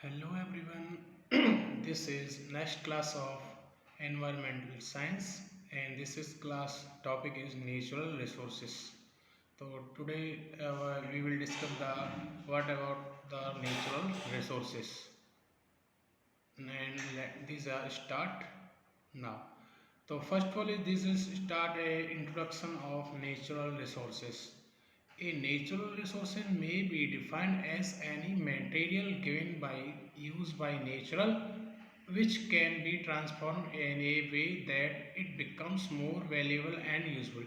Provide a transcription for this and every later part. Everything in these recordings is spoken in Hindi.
Hello everyone, this is next class of environmental science and this is class topic is natural resources. So today we will discuss the what about the natural resources and these are start now. So first of all this is start a introduction of natural resources. A natural resource may be defined as any material given by use by natural which can be transformed in a way that it becomes more valuable and useful.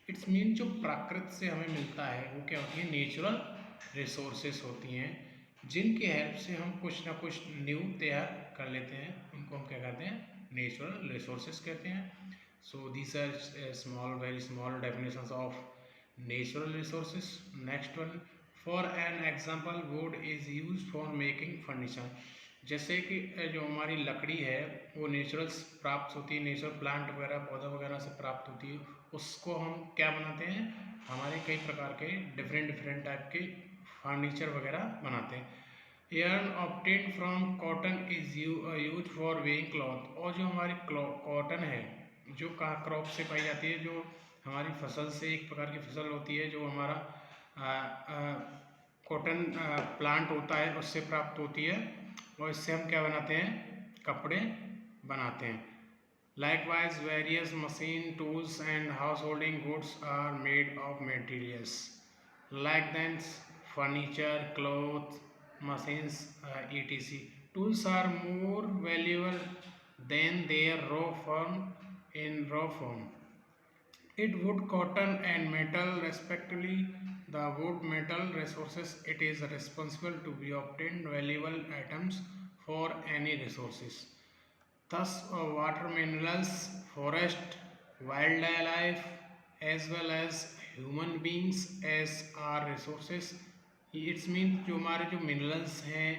It's mean जो प्राकृत से हमें मिलता है वो क्या होती है नेचुरल रिसोर्सेस होती हैं जिनकी हेल्प से हम कुछ ना कुछ न्यू तैयार कर लेते हैं उनको हम क्या कहते हैं नेचुरल रिसोर्सेस कहते हैं. So these are small very small definitions of natural resources. Next one, for an example wood is used for making furniture. जैसे कि जो हमारी लकड़ी है वो नेचुरल प्राप्त होती है, नेचुरल प्लांट वगैरह पौधा वगैरह से प्राप्त होती है, उसको हम क्या बनाते हैं हमारे कई प्रकार के डिफरेंट डिफरेंट टाइप के फर्नीचर वगैरह बनाते हैं. yarn obtained from cotton is used for weaving cloth. और जो हमारी कॉटन है जो क्रॉप से पाई जाती है, जो हमारी फसल से एक प्रकार की फसल होती है जो हमारा कॉटन प्लांट होता है उससे प्राप्त होती है और इससे हम क्या बनाते हैं कपड़े बनाते हैं. Likewise, various machine tools and householding goods are made of materials like then furniture, clothes, machines, etc. Tools are more valuable than their raw form in raw form. It wood, cotton, and metal, respectively. The wood metal resources it is responsible to be obtained valuable items for any resources. Thus, water minerals, forest, wildlife, as well as human beings as are resources. It's mean जो हमारे जो मिनरल्स हैं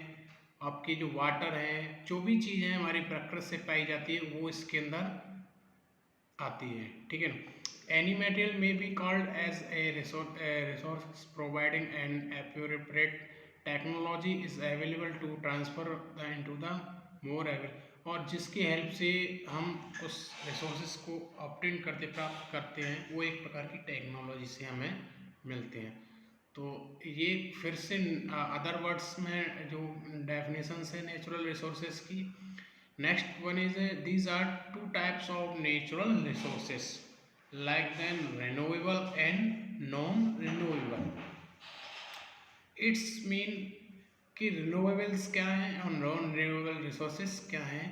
आपकी जो वाटर हैं जो भी चीज़ें हमारी प्रकृति से पाई जाती है वो इसके अंदर आती है. ठीक है. Any material may be called as a resource providing an appropriate technology is available to transfer into the more available, और जिसकी हेल्प से हम उस रिसोर्सेज को ऑब्टेन करते प्राप्त करते हैं वो एक प्रकार की टेक्नोलॉजी से हमें मिलते हैं. तो ये फिर से अदर वर्ड्स में जो डेफिनेशंस है नेचुरल रिसोर्सेज की. Next one is these are two types of natural resources like then renewable and non renewable. Its mean कि रिन्यूएबल्स क्या हैं और नॉन रिन्यूएबल रिसोर्सेज क्या हैं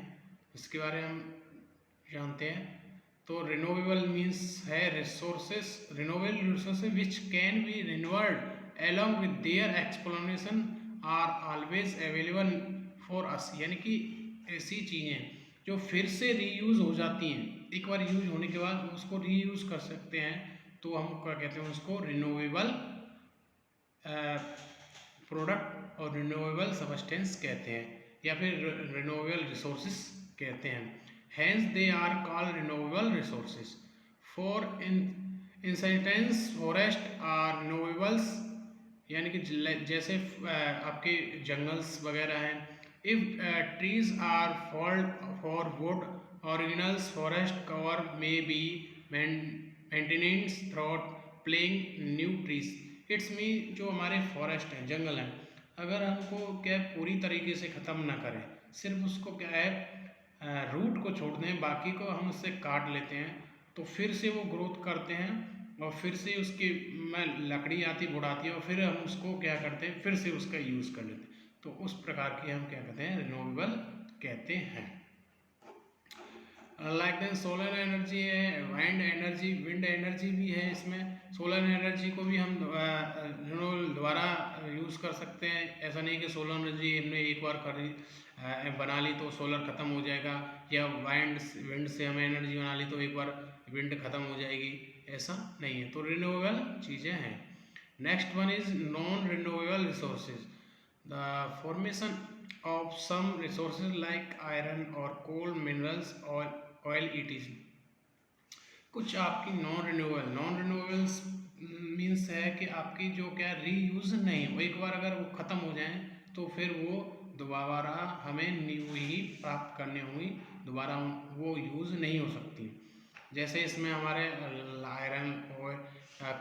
इसके बारे में हम जानते हैं. तो रिन्यूएबल मीन्स है resources, renewable resources which can be renewed along with their explanation are always available for us. यानी कि ऐसी चीज़ें जो फिर से रीयूज़ हो जाती हैं, एक बार यूज होने के बाद उसको रीयूज़ कर सकते हैं, तो हम क्या कहते हैं उसको रिन्यूएबल प्रोडक्ट और रिन्यूएबल सब्सटेंस कहते हैं या फिर रिन्यूएबल रिसोर्सेज कहते हैं. Hence they are called renewable resources. For instance, forest are renewables, यानी कि जैसे आपके जंगल्स वगैरह हैं. If trees are felled for wood originals forest cover may be maintenance throughout playing new trees. Its mean जो हमारे फॉरेस्ट हैं जंगल हैं अगर हमको क्या पूरी तरीके से ख़त्म ना करें, सिर्फ उसको क्या है रूट को छोड़ दें, बाकी को हम उससे काट लेते हैं तो फिर से वो ग्रोथ करते हैं और फिर से उसकी में लकड़ी आती बुढ़ाती है और फिर हम उसको क्या करते हैं फिर से उसका यूज़ कर लेते हैं. तो उस प्रकार की हम क्या कहते हैं रिन्यूएबल कहते हैं. लाइक देन सोलर एनर्जी है, विंड एनर्जी भी है. इसमें सोलर एनर्जी को भी हम रिन्यूएबल द्वारा यूज़ कर सकते हैं. ऐसा नहीं कि सोलर एनर्जी हमने एक बार बना ली तो सोलर ख़त्म हो जाएगा, या विंड से हमें एनर्जी बना ली तो एक बार विंड ख़त्म हो जाएगी, ऐसा नहीं है. तो रिन्यूएबल चीज़ें हैं. Next one is non renewable resources. The formation of some resources like iron और कोल मिनरल्स और ऑयल etc. कुछ आपकी नॉन रिन्यूएबल्स मीन्स है कि आपकी जो क्या रीयूज़ नहीं हो, एक बार अगर वो ख़त्म हो जाएं तो फिर वो दोबारा हमें न्यू ही प्राप्त करनी होंगी, दोबारा वो यूज़ नहीं हो सकती। जैसे इसमें हमारे आयरन और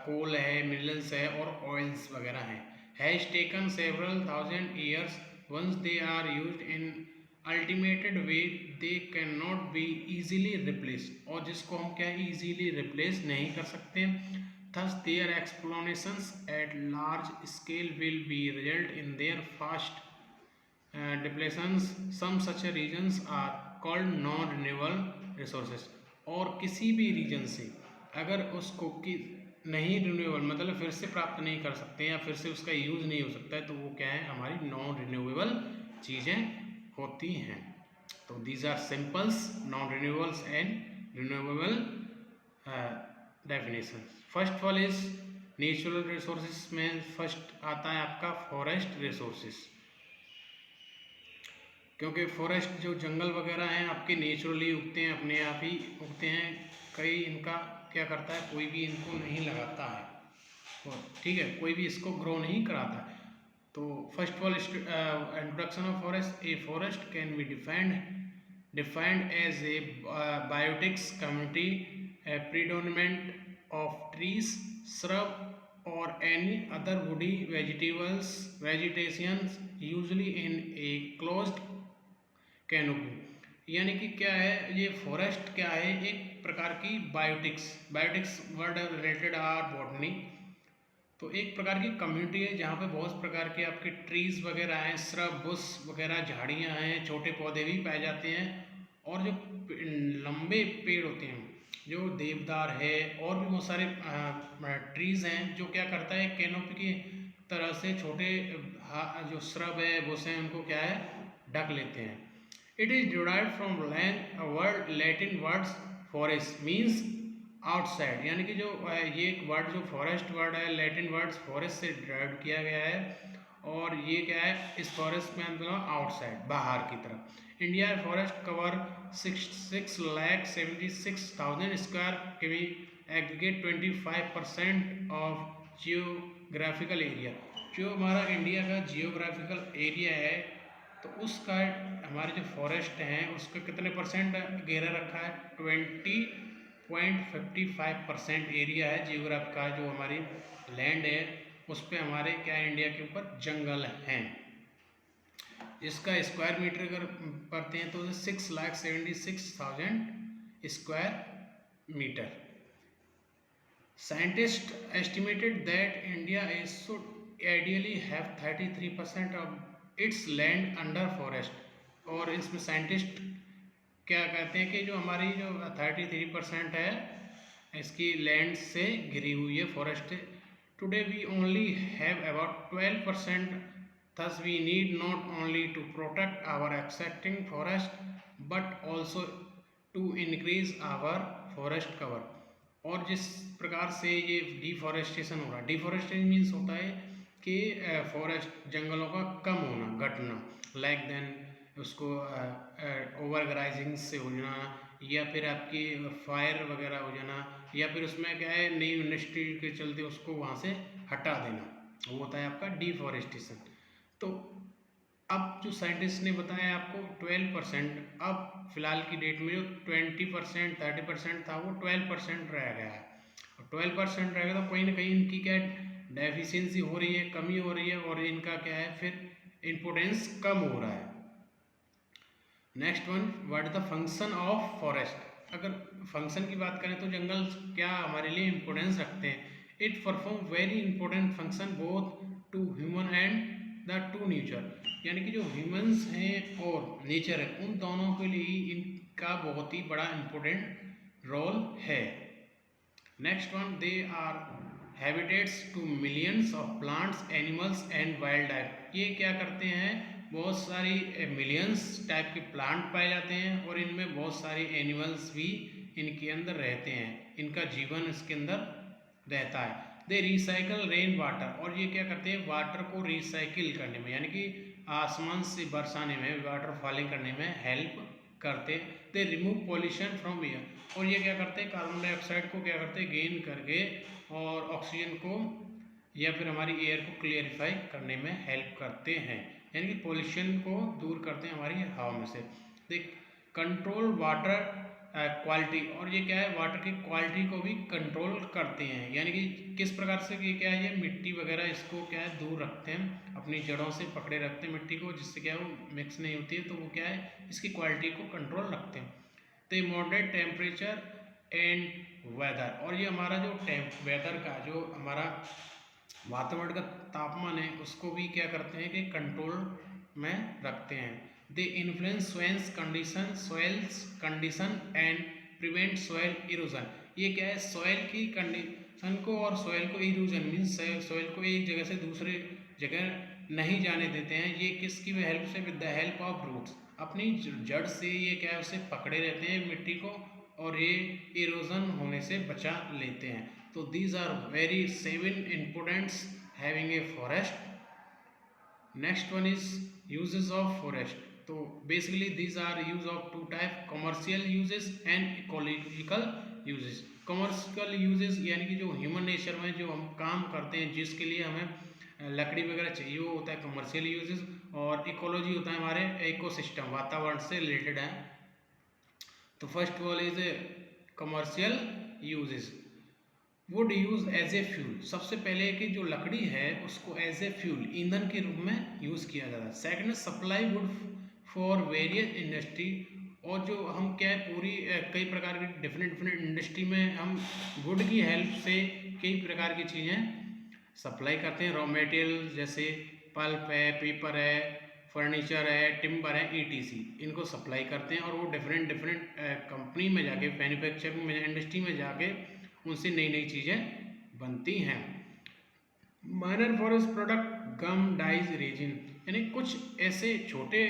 कोल है, मिनरल्स है और ऑयल्स वगैरह हैं। Has taken several thousand years, once they are used in unlimited way they can not be easily replaced, और जिसको हम क्या ईजीली रिप्लेस नहीं कर सकते। Thus their explanations at large scale will be result in their fast depletions. Some such regions are called non-renewable resources. और किसी भी रीजन से अगर उसको कि नहीं रिन्यूएबल मतलब फिर से प्राप्त नहीं कर सकते या फिर से उसका यूज़ नहीं हो सकता है, तो वो क्या है, हमारी नॉन रिन्यूएबल चीज़ें होती हैं। तो these are simples, non renewables and renewable definition. First one is natural resources में फर्स्ट आता है आपका फॉरेस्ट रिसोर्सेज, क्योंकि फॉरेस्ट जो जंगल वगैरह हैं आपके नेचुरली उगते हैं, अपने आप ही उगते हैं। कई इनका क्या करता है, कोई भी इनको नहीं लगाता है, ठीक है, कोई भी इसको ग्रो नहीं कराता है। तो first of all introduction of forest. A forest can be defined as a biotics community predominant of trees, shrub or any other woody vegetation usually in a closed canopy। यानी कि क्या है ये फॉरेस्ट, क्या है, एक प्रकार की biotics word related are botany. तो एक प्रकार की कम्युनिटी है जहाँ पे बहुत प्रकार के आपके ट्रीज वगैरह हैं, श्रब, बुश वगैरह, झाड़ियाँ हैं, छोटे पौधे भी पाए जाते हैं, और जो लंबे पेड़ होते हैं, जो देवदार है और भी बहुत सारे ट्रीज हैं, जो क्या करता है कैनोपी की तरह से छोटे जो श्रब है, बुश हैं, उनको क्या है, ढक लेते हैं। It is derived from word Latin words forest means outside, यानी कि जो ये एक वर्ड जो फॉरेस्ट वर्ड है, लैटिन वर्ड्स फॉरेस्ट से डिराइव किया गया है, और ये क्या है, इस फॉरेस्ट में मतलब आउटसाइड, बाहर की तरफ। इंडिया फॉरेस्ट कवर 6,76,000 स्क्वायर किमी, एग्रीगेट 25% ऑफ जियोग्राफिकल एरिया। जो हमारा इंडिया का जियोग्राफिकल एरिया है, तो उसका हमारे जो फॉरेस्ट हैं उसका कितने परसेंट घेरा रखा है, 20.55% एरिया है जियोग्राफी का, जो हमारी लैंड है उस पर हमारे क्या इंडिया के ऊपर जंगल हैं। इसका स्क्वायर मीटर अगर पढ़ते हैं तो 6,76,000 square metre. Scientist estimated that India is should ideally have 33% of its land under forest. और इसमें साइंटिस्ट क्या कहते हैं कि जो हमारी जो 33% है इसकी लैंड से घिरी हुई है, forest. Today we only have about 12%, thus we need not only to protect our existing forest but also to increase our forest cover। और जिस प्रकार से ये डिफॉरेस्टेशन हो रहा है, डिफॉरेस्टेशन मीन्स होता है कि फॉरेस्ट जंगलों का कम होना, घटना, लाइक देन उसको ओवरग्राइजिंग से हो जाना, या फिर आपकी फायर वगैरह हो जाना, या फिर उसमें क्या है नई इंडस्ट्री के चलते उसको वहाँ से हटा देना, वो होता है आपका डिफॉरेस्टेशन। तो अब जो साइंटिस्ट ने बताया आपको 12%, अब फिलहाल की डेट में जो 20% 30% था वो 12% रह गया है, और 12% रहेगा तो कहीं ना कहीं इनकी क्या डेफिशिएंसी हो रही है, कमी हो रही है, और इनका क्या है फिर इम्पोर्टेंस कम हो रहा है। Next one, what is the function of forest. अगर फंक्शन की बात करें तो जंगल क्या हमारे लिए इम्पोर्टेंस रखते हैं। It perform very important function both to human and the to nature, यानी कि जो ह्यूमंस हैं और नेचर है उन दोनों के लिए इनका बहुत ही बड़ा इम्पोर्टेंट रोल है। Next one, they are habitats to millions of plants, animals and wild life. ये क्या करते हैं, बहुत सारी मिलियंस टाइप के प्लांट पाए जाते हैं, और इनमें बहुत सारी एनिमल्स भी इनके अंदर रहते हैं, इनका जीवन इसके अंदर रहता है। दे रिसाइकल रेन वाटर, और ये क्या करते हैं, वाटर को रिसाइकिल करने में, यानी कि आसमान से बरसाने में, वाटर फॉलिंग करने में हेल्प करते। They remove pollution from air, और ये क्या करते हैं, कार्बन डाइऑक्साइड को क्या करते हैं, गेन करके, और ऑक्सीजन को या फिर हमारी एयर को क्लियरिफाई करने में हेल्प करते हैं। यानी कि पोल्यूशन को दूर करते हैं हमारी हवा में से। देख कंट्रोल वाटर क्वालिटी, और ये क्या है, वाटर की क्वालिटी को भी कंट्रोल करते हैं, यानी कि किस प्रकार से ये क्या है, ये मिट्टी वगैरह इसको क्या है दूर रखते हैं, अपनी जड़ों से पकड़े रखते हैं मिट्टी को, जिससे क्या है वो मिक्स नहीं होती है, तो वो क्या है इसकी क्वालिटी को कंट्रोल रखते हैं। तो मॉडरेट टेम्परेचर एंड वेदर, और ये हमारा जो वेदर का जो हमारा वातावरण का तापमान है उसको भी क्या करते हैं कि कंट्रोल में रखते हैं। They influence soils condition and prevent soil erosion. ये क्या है, सॉइल की कंडीशन को और सॉइल को इरोजन मीन्स सॉइल को एक जगह से दूसरे जगह नहीं जाने देते हैं। ये किसकी हेल्प से, with the help of roots, अपनी जड़ से ये क्या है उसे पकड़े रहते हैं मिट्टी को, और ये इरोजन होने से बचा लेते हैं। तो these are very 7 importance having a forest. Next one is uses of forest. तो basically these are use of two type, commercial uses and ecological uses. commercial uses यानी कि जो ह्यूमन नेचर में जो हम काम करते हैं जिसके लिए हमें लकड़ी वगैरह चाहिए वो होता है कमर्शियल यूजेस, और इकोलॉजी होता है हमारे इकोसिस्टम, वातावरण से रिलेटेड है। तो first one is commercial uses. Wood use as a fuel, सबसे पहले कि जो लकड़ी है उसको एज ए फ्यूल, ईंधन के रूप में यूज़ किया जाता है। Second, supply would for various industry, और जो हम क्या है पूरी कई प्रकार की डिफरेंट इंडस्ट्री में हम वुड की हेल्प से कई प्रकार की चीज़ें सप्लाई करते हैं। रॉ मटेरियल जैसे पल्प है, पेपर है, फर्नीचर है, टिम्बर है, ETC, इनको सप्लाई करते हैं, और वो डिफरेंट कंपनी में जाके, मैन्युफैक्चरिंग में, इंडस्ट्री में जाके उनसे नई नई चीज़ें बनती हैं। माइनर फॉरेस्ट प्रोडक्ट, गम, डाइज, रेजिन, यानी कुछ ऐसे छोटे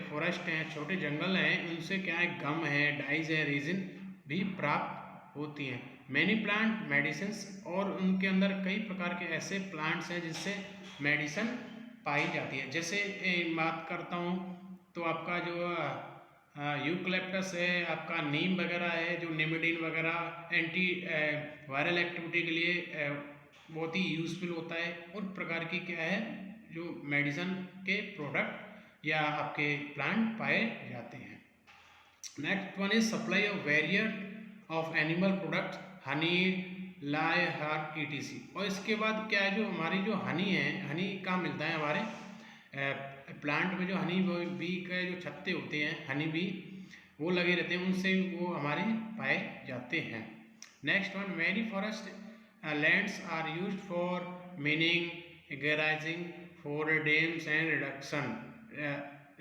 फॉरेस्ट हैं, छोटे जंगल हैं, उनसे क्या है गम है, डाइज है, रेजिन भी प्राप्त होती हैं। मैनी प्लांट मेडिसिन्स, और उनके अंदर कई प्रकार के ऐसे प्लांट्स हैं जिससे मेडिसिन पाई जाती है। जैसे बात करता हूँ तो आपका जो यूकलिप्टस है, आपका नीम वगैरह है, जो निमेडीन वगैरह एंटी वायरल एक्टिविटी के लिए बहुत ही यूज़फुल होता है। उन प्रकार की क्या है जो मेडिसिन के प्रोडक्ट या आपके प्लांट पाए जाते हैं। Next one is supply of variety of animal product, honey, lye, heart, ETC। और इसके बाद क्या है, जो हमारी जो हनी है, हनी कहाँ मिलता है, हमारे प्लांट में जो हनी बी के जो छत्ते होते हैं, हनी बी वो लगे रहते हैं, उनसे वो हमारे पाए जाते हैं। Next one, many forest lands are used for mining, grazing, for dams and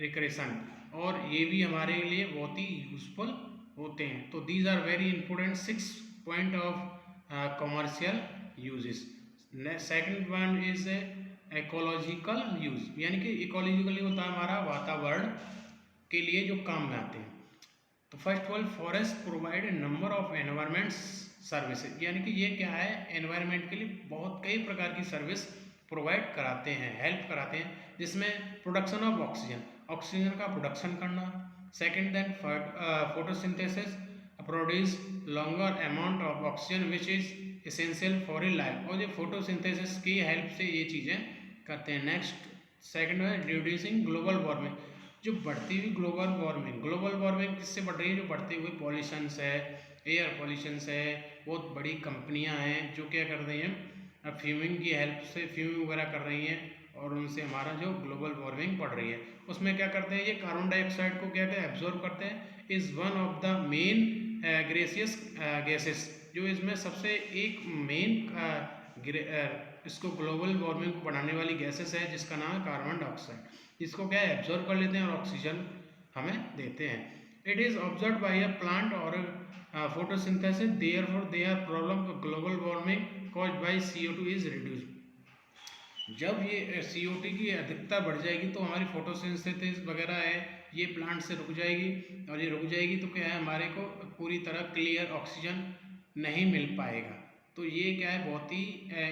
recreation, और ये भी हमारे लिए बहुत ही यूजफुल होते हैं। तो these are very important 6 point of commercial uses. Second one is ecological use, यानी कि इकोलॉजिकली होता है हमारा वातावरण के लिए जो काम में आते हैं। तो first all, forest provide a number of environment services, यानी कि ये क्या है, एनवायरमेंट के लिए बहुत कई प्रकार की सर्विस प्रोवाइड कराते हैं, हेल्प कराते हैं, जिसमें प्रोडक्शन ऑफ ऑक्सीजन, ऑक्सीजन का प्रोडक्शन करना। Second, then photosynthesis, produce longer amount of oxygen which is essential for a life, और ये फोटोसिंथेसिस की हेल्प से ये चीज़ें करते हैं। नेक्स्ट, सेकंड है रिड्यूसिंग ग्लोबल वार्मिंग, जो बढ़ती हुई ग्लोबल वार्मिंग किससे बढ़ रही है, जो बढ़ते हुए पॉल्यूशंस है, एयर पॉल्यूशंस है, बहुत बड़ी कंपनियां हैं जो क्या कर रही हैं, फ्यूमिंग की हेल्प से फ्यूमिंग वगैरह कर रही हैं, और उनसे हमारा जो ग्लोबल वार्मिंग बढ़ रही है उसमें क्या करते हैं, ये कार्बन डाइऑक्साइड को क्या कहते हैं, एब्जॉर्ब करते हैं। Is one of the main gracious gases, जो इसमें सबसे एक मेन इसको ग्लोबल वार्मिंग को बढ़ाने वाली गैसेस है, जिसका नाम है कार्बन डाइऑक्साइड। इसको क्या है, एब्जॉर्ब कर लेते हैं और ऑक्सीजन हमें देते हैं। It is observe by a plant और photosynthesis, therefore they are problem global warming caused by CO2 is reduced. जब ये CO2 की अधिकता बढ़ जाएगी तो हमारी फोटोसिंथेसिस वगैरह है ये प्लांट से रुक जाएगी, और ये रुक जाएगी तो क्या है, हमारे को पूरी तरह क्लियर ऑक्सीजन नहीं मिल पाएगा। तो ये क्या है, बहुत ही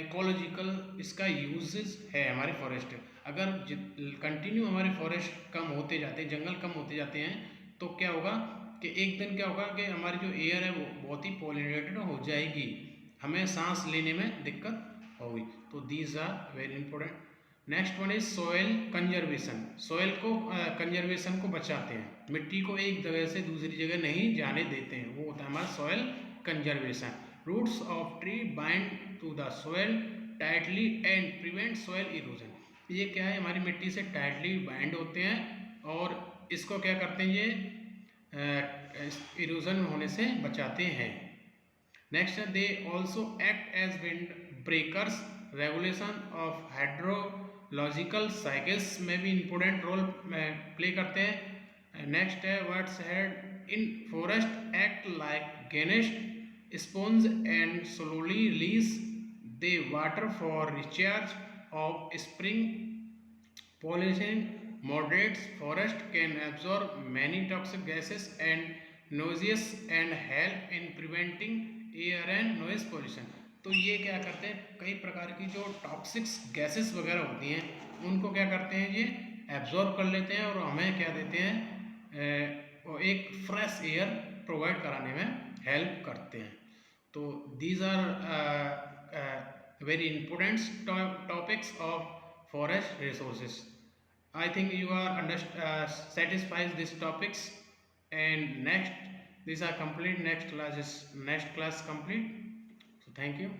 इकोलॉजिकल इसका यूजेस है हमारे फॉरेस्ट। अगर कंटिन्यू हमारे फॉरेस्ट कम होते जाते हैं, जंगल कम होते जाते हैं, तो क्या होगा कि एक दिन क्या होगा कि हमारी जो एयर है वो बहुत ही पॉलिनेटेड हो जाएगी, हमें सांस लेने में दिक्कत होगी। तो these are very important. Next one is soil conservation. Soil को कंजर्वेशन को बचाते हैं, मिट्टी को एक जगह से दूसरी जगह नहीं जाने देते हैं, वो होता है हमारा soil conservation. Roots of tree bind to the soil tightly and prevent soil erosion. ये क्या है, हमारी मिट्टी से टाइटली बाइंड होते हैं और इसको क्या करते हैं, ये इरोजन होने से बचाते हैं। Next they also act as wind breakers, regulation of hydrological cycles में भी इम्पोर्टेंट रोल प्ले करते हैं। नेक्स्ट है words head in forest act like giant sponge and slowly release the water for recharge of spring pollution. Moderate forest can absorb many toxic gases and noxious and help in preventing air and noise pollution. तो ये क्या करते हैं, कई प्रकार की जो टॉक्सिक गैसेस वगैरह होती हैं उनको क्या करते हैं, ये एब्जॉर्ब कर लेते हैं और हमें क्या देते हैं, एक फ्रेश एयर प्रोवाइड कराने में हेल्प करते हैं। तो these are very important topics of forest resources. I think you are satisfied these topics, and next these are complete. Next class complete. So thank you.